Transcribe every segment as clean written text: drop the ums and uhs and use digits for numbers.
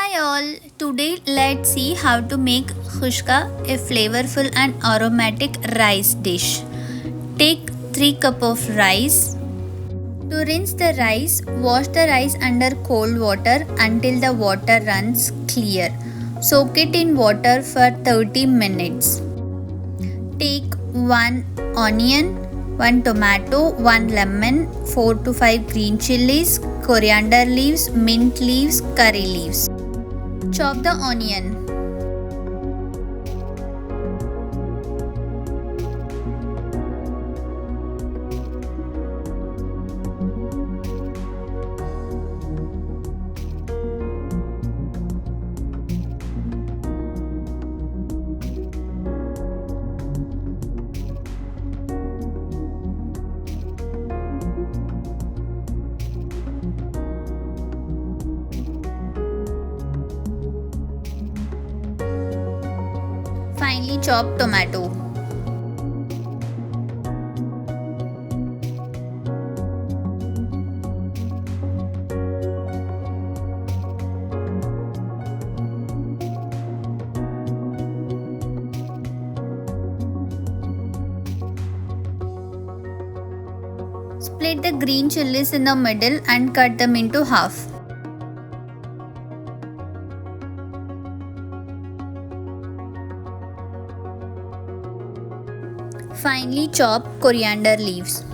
Hi all, today let's see how to make Khuska, a flavorful and aromatic rice dish. Take 3 cups of rice. To rinse the rice, wash the rice under cold water until the water runs clear. Soak it in water for 30 minutes. Take 1 onion, 1 tomato, 1 lemon, 4 to 5 green chilies, coriander leaves, mint leaves, curry leaves. Chop the onion. Finely chopped tomato. Split the green chilies in the middle and cut them into half. Finely chop coriander leaves.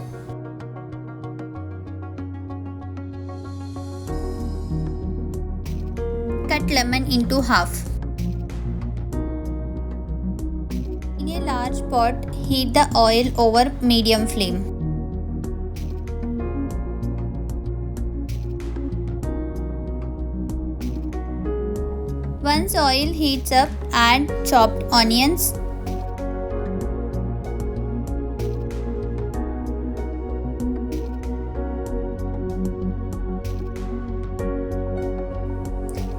Cut lemon into half. In a large pot, heat the oil over medium flame. Once oil heats up, add chopped onions,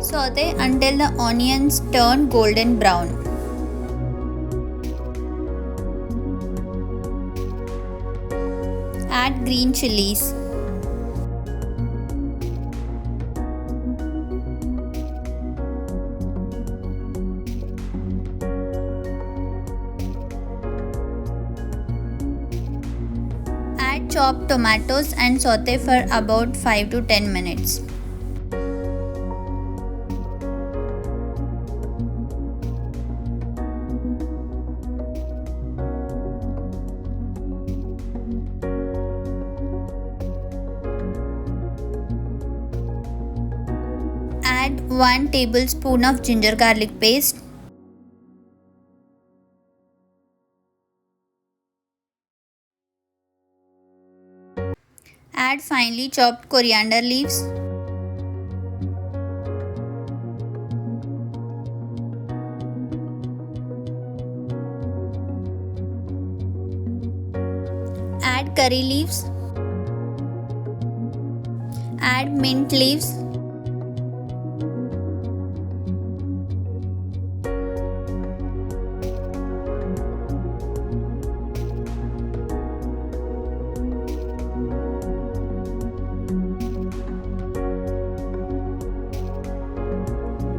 saute until the onions turn golden brown. Add green chilies. Add chopped tomatoes and saute for about 5 to 10 minutes. Add 1 tablespoon of ginger garlic paste. Add finely chopped coriander leaves. Add curry leaves. Add mint leaves.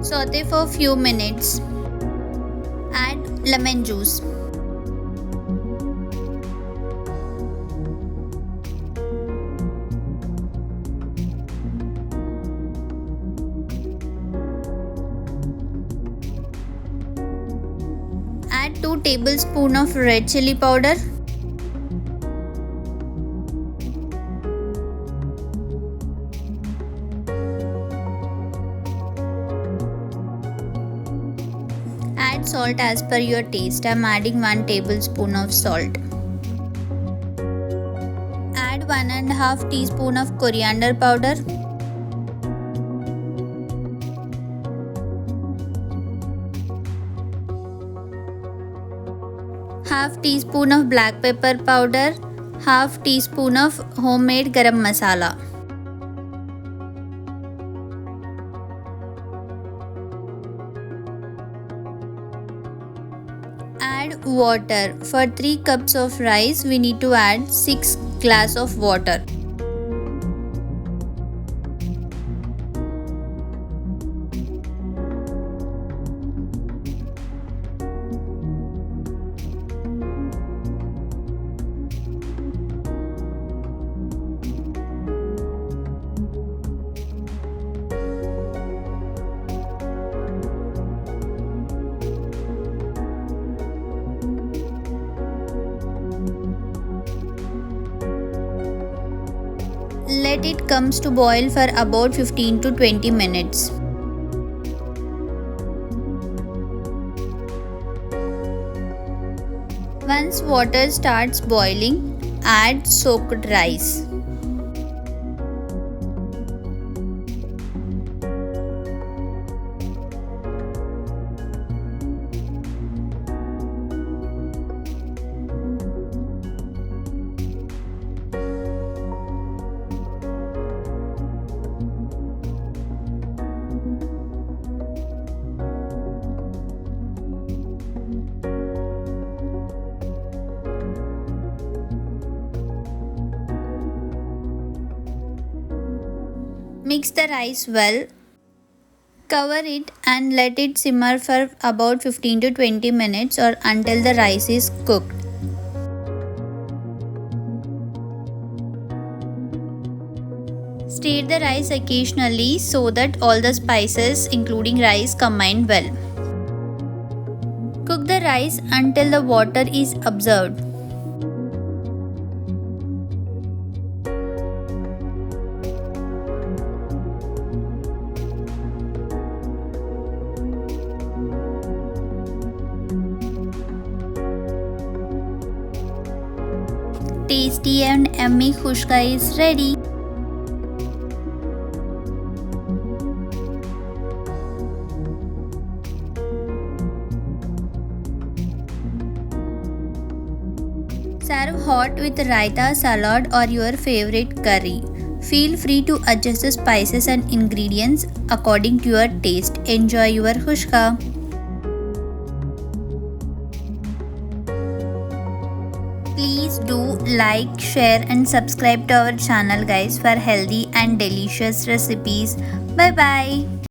Saute for few minutes. Add lemon juice. Add 2 tablespoons of red chili powder. Add salt as per your taste. I am adding 1 tablespoon of salt. Add 1.5 teaspoon of coriander powder. Half teaspoon of black pepper powder. Half teaspoon of homemade garam masala. Add water. For 3 cups of rice, we need to add 6 glass of water. Let it comes to boil for about 15 to 20 minutes. Once water starts boiling, add soaked rice. Mix the rice well, cover it and let it simmer for about 15 to 20 minutes or until the rice is cooked. Stir the rice occasionally so that all the spices including rice combine well. Cook the rice until the water is absorbed. Tasty and yummy Khuska is ready. Serve hot with raita, salad or your favorite curry. Feel free to adjust the spices and ingredients according to your taste. Enjoy your Khuska. Please do like, share and subscribe to our channel guys for healthy and delicious recipes. Bye bye.